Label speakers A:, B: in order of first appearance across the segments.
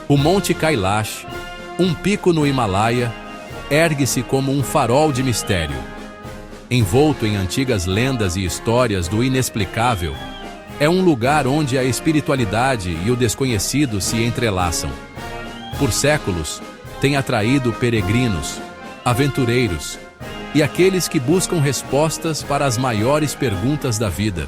A: O Monte Kailash, um pico no Himalaia, ergue-se como um farol de mistério. Envolto em antigas lendas e histórias do inexplicável, é um lugar onde a espiritualidade e o desconhecido se entrelaçam. Por séculos, tem atraído peregrinos, aventureiros e aqueles que buscam respostas para as maiores perguntas da vida.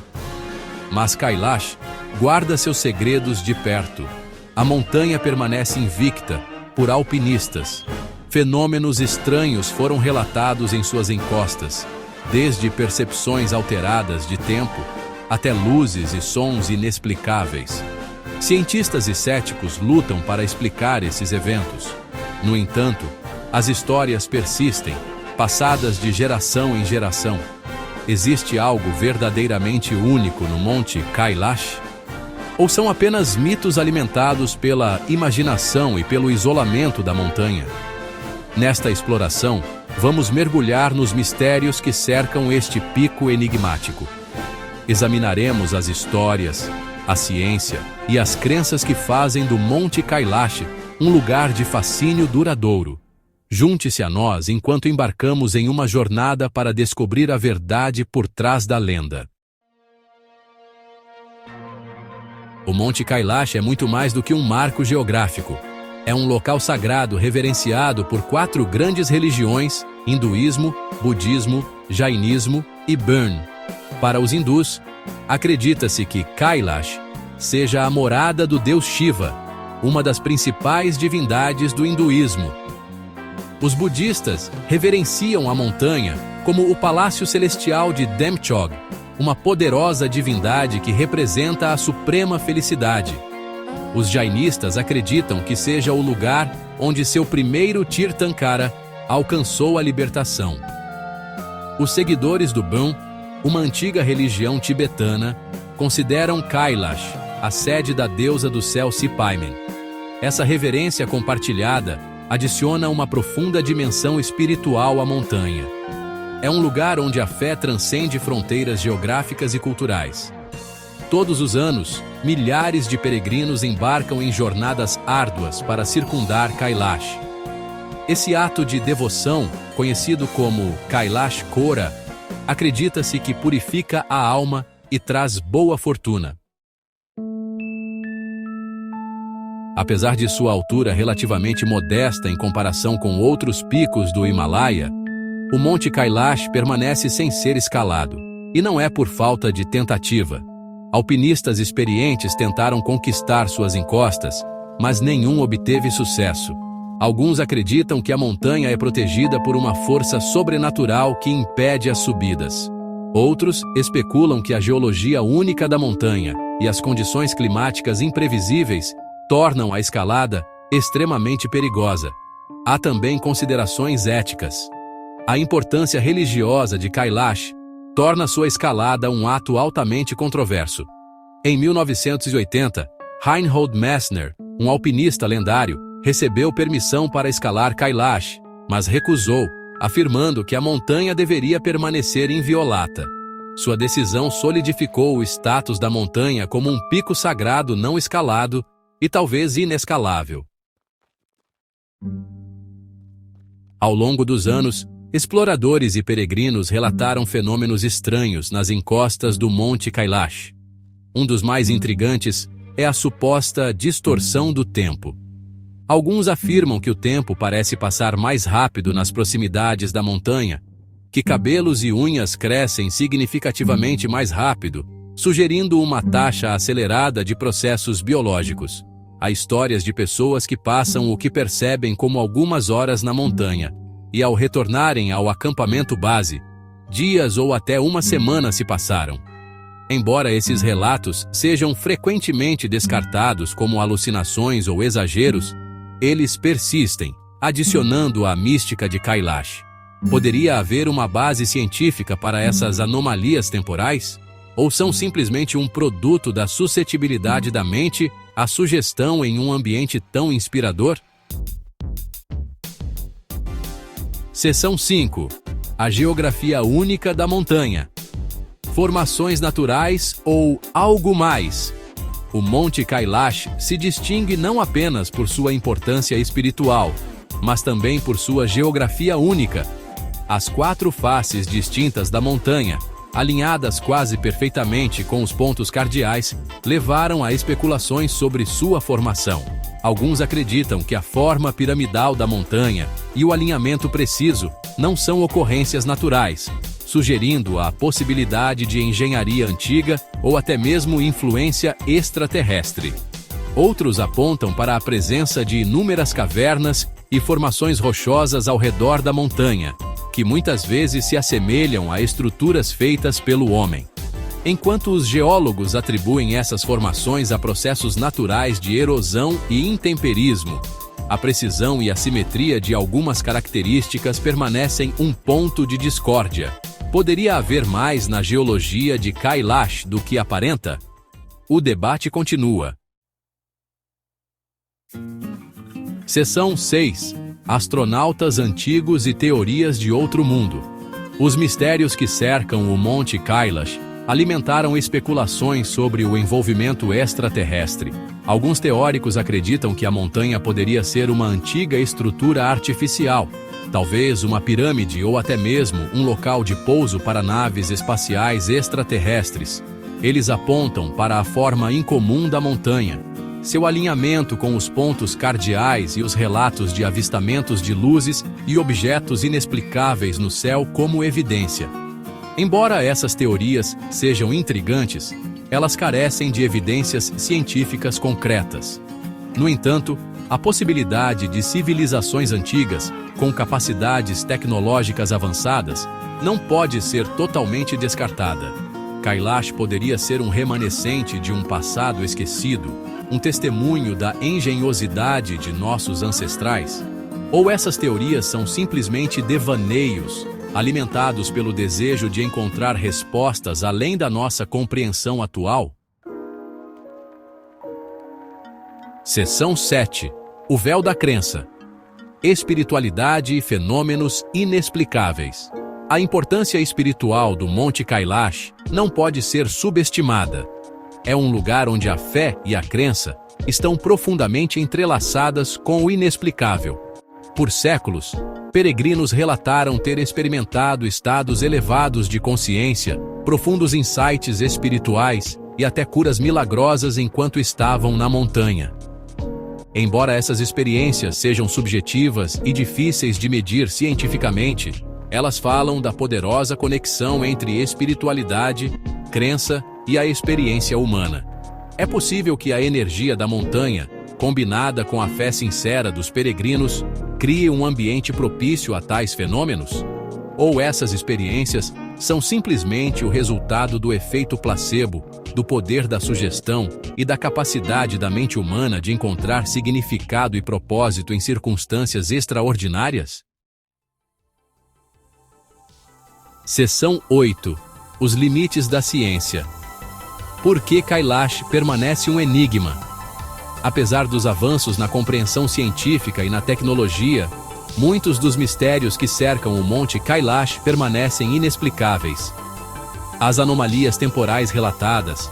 A: Mas Kailash guarda seus segredos de perto. A montanha permanece invicta por alpinistas. Fenômenos estranhos foram relatados em suas encostas, desde percepções alteradas de tempo até luzes e sons inexplicáveis. Cientistas e céticos lutam para explicar esses eventos. No entanto, as histórias persistem, passadas de geração em geração. Existe algo verdadeiramente único no Monte Kailash? Ou são apenas mitos alimentados pela imaginação e pelo isolamento da montanha? Nesta exploração, vamos mergulhar nos mistérios que cercam este pico enigmático. Examinaremos as histórias, a ciência e as crenças que fazem do Monte Kailash um lugar de fascínio duradouro. Junte-se a nós enquanto embarcamos em uma jornada para descobrir a verdade por trás da lenda. O Monte Kailash é muito mais do que um marco geográfico. É um local sagrado reverenciado por 4 grandes religiões: hinduísmo, budismo, jainismo e Burn. Para os hindus, acredita-se que Kailash seja a morada do deus Shiva, uma das principais divindades do hinduísmo. Os budistas reverenciam a montanha como o Palácio Celestial de Demchog, uma poderosa divindade que representa a suprema felicidade. Os jainistas acreditam que seja o lugar onde seu primeiro Tirthankara alcançou a libertação. Os seguidores do Bön, uma antiga religião tibetana, consideram Kailash a sede da deusa do céu Sipaimen. Essa reverência compartilhada adiciona uma profunda dimensão espiritual à montanha. É um lugar onde a fé transcende fronteiras geográficas e culturais. Todos os anos, milhares de peregrinos embarcam em jornadas árduas para circundar Kailash. Esse ato de devoção, conhecido como Kailash Kora, acredita-se que purifica a alma e traz boa fortuna. Apesar de sua altura relativamente modesta em comparação com outros picos do Himalaia, o Monte Kailash permanece sem ser escalado, e não é por falta de tentativa. Alpinistas experientes tentaram conquistar suas encostas, mas nenhum obteve sucesso. Alguns acreditam que a montanha é protegida por uma força sobrenatural que impede as subidas. Outros especulam que a geologia única da montanha e as condições climáticas imprevisíveis tornam a escalada extremamente perigosa. Há também considerações éticas. A importância religiosa de Kailash torna sua escalada um ato altamente controverso. Em 1980, Reinhold Messner, um alpinista lendário, recebeu permissão para escalar Kailash, mas recusou, afirmando que a montanha deveria permanecer inviolata. Sua decisão solidificou o status da montanha como um pico sagrado não escalado e talvez inescalável. Ao longo dos anos, exploradores e peregrinos relataram fenômenos estranhos nas encostas do Monte Kailash. Um dos mais intrigantes é a suposta distorção do tempo. Alguns afirmam que o tempo parece passar mais rápido nas proximidades da montanha, que cabelos e unhas crescem significativamente mais rápido, sugerindo uma taxa acelerada de processos biológicos. Há histórias de pessoas que passam o que percebem como algumas horas na montanha, e ao retornarem ao acampamento base, dias ou até uma semana se passaram. Embora esses relatos sejam frequentemente descartados como alucinações ou exageros, eles persistem, adicionando à mística de Kailash. Poderia haver uma base científica para essas anomalias temporais? Ou são simplesmente um produto da suscetibilidade da mente à sugestão em um ambiente tão inspirador? Seção 5. A geografia única da montanha. Formações naturais ou algo mais? O Monte Kailash se distingue não apenas por sua importância espiritual, mas também por sua geografia única. As 4 faces distintas da montanha, alinhadas quase perfeitamente com os pontos cardeais, levaram a especulações sobre sua formação. Alguns acreditam que a forma piramidal da montanha e o alinhamento preciso não são ocorrências naturais, sugerindo a possibilidade de engenharia antiga ou até mesmo influência extraterrestre. Outros apontam para a presença de inúmeras cavernas e formações rochosas ao redor da montanha, que muitas vezes se assemelham a estruturas feitas pelo homem. Enquanto os geólogos atribuem essas formações a processos naturais de erosão e intemperismo, a precisão e a simetria de algumas características permanecem um ponto de discórdia. Poderia haver mais na geologia de Kailash do que aparenta? O debate continua. Seção 6. Astronautas antigos e teorias de outro mundo. Os mistérios que cercam o Monte Kailash alimentaram especulações sobre o envolvimento extraterrestre. Alguns teóricos acreditam que a montanha poderia ser uma antiga estrutura artificial, talvez uma pirâmide ou até mesmo um local de pouso para naves espaciais extraterrestres. Eles apontam para a forma incomum da montanha, seu alinhamento com os pontos cardeais e os relatos de avistamentos de luzes e objetos inexplicáveis no céu como evidência. Embora essas teorias sejam intrigantes, elas carecem de evidências científicas concretas. No entanto, a possibilidade de civilizações antigas, com capacidades tecnológicas avançadas, não pode ser totalmente descartada. Kailash poderia ser um remanescente de um passado esquecido, um testemunho da engenhosidade de nossos ancestrais? Ou essas teorias são simplesmente devaneios, alimentados pelo desejo de encontrar respostas além da nossa compreensão atual? Seção 7. O véu da crença. Espiritualidade e fenômenos inexplicáveis. A importância espiritual do Monte Kailash não pode ser subestimada. É um lugar onde a fé e a crença estão profundamente entrelaçadas com o inexplicável. Por séculos, peregrinos relataram ter experimentado estados elevados de consciência, profundos insights espirituais e até curas milagrosas enquanto estavam na montanha. Embora essas experiências sejam subjetivas e difíceis de medir cientificamente, elas falam da poderosa conexão entre espiritualidade, crença e a experiência humana. É possível que a energia da montanha, combinada com a fé sincera dos peregrinos, crie um ambiente propício a tais fenômenos? Ou essas experiências são simplesmente o resultado do efeito placebo, do poder da sugestão e da capacidade da mente humana de encontrar significado e propósito em circunstâncias extraordinárias? Seção 8. Os limites da ciência. Por que Kailash permanece um enigma? Apesar dos avanços na compreensão científica e na tecnologia, muitos dos mistérios que cercam o Monte Kailash permanecem inexplicáveis. As anomalias temporais relatadas,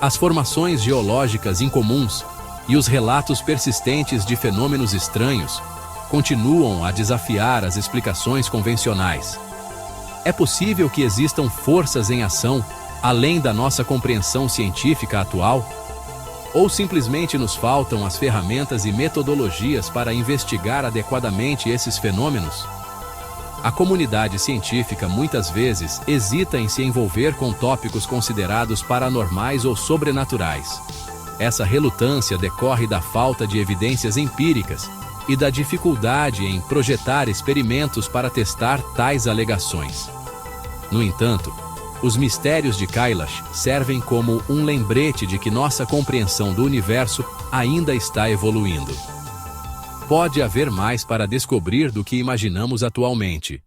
A: as formações geológicas incomuns e os relatos persistentes de fenômenos estranhos continuam a desafiar as explicações convencionais. É possível que existam forças em ação além da nossa compreensão científica atual? Ou simplesmente nos faltam as ferramentas e metodologias para investigar adequadamente esses fenômenos? A comunidade científica muitas vezes hesita em se envolver com tópicos considerados paranormais ou sobrenaturais. Essa relutância decorre da falta de evidências empíricas e da dificuldade em projetar experimentos para testar tais alegações. No entanto, os mistérios de Kailash servem como um lembrete de que nossa compreensão do universo ainda está evoluindo. Pode haver mais para descobrir do que imaginamos atualmente.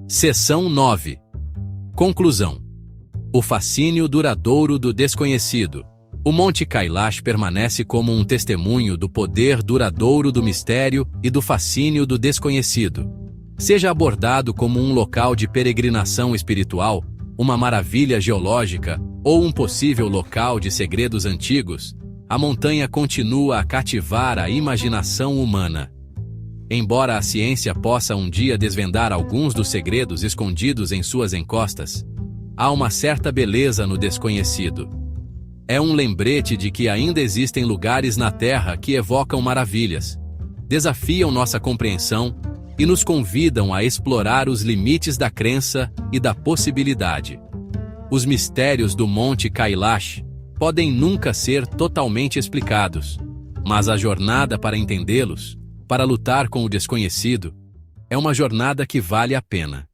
A: Seção 9. Conclusão. O fascínio duradouro do desconhecido. O Monte Kailash permanece como um testemunho do poder duradouro do mistério e do fascínio do desconhecido. Seja abordado como um local de peregrinação espiritual, uma maravilha geológica ou um possível local de segredos antigos, a montanha continua a cativar a imaginação humana. Embora a ciência possa um dia desvendar alguns dos segredos escondidos em suas encostas, há uma certa beleza no desconhecido. É um lembrete de que ainda existem lugares na Terra que evocam maravilhas, desafiam nossa compreensão e nos convidam a explorar os limites da crença e da possibilidade. Os mistérios do Monte Kailash podem nunca ser totalmente explicados, mas a jornada para entendê-los, para lutar com o desconhecido, é uma jornada que vale a pena.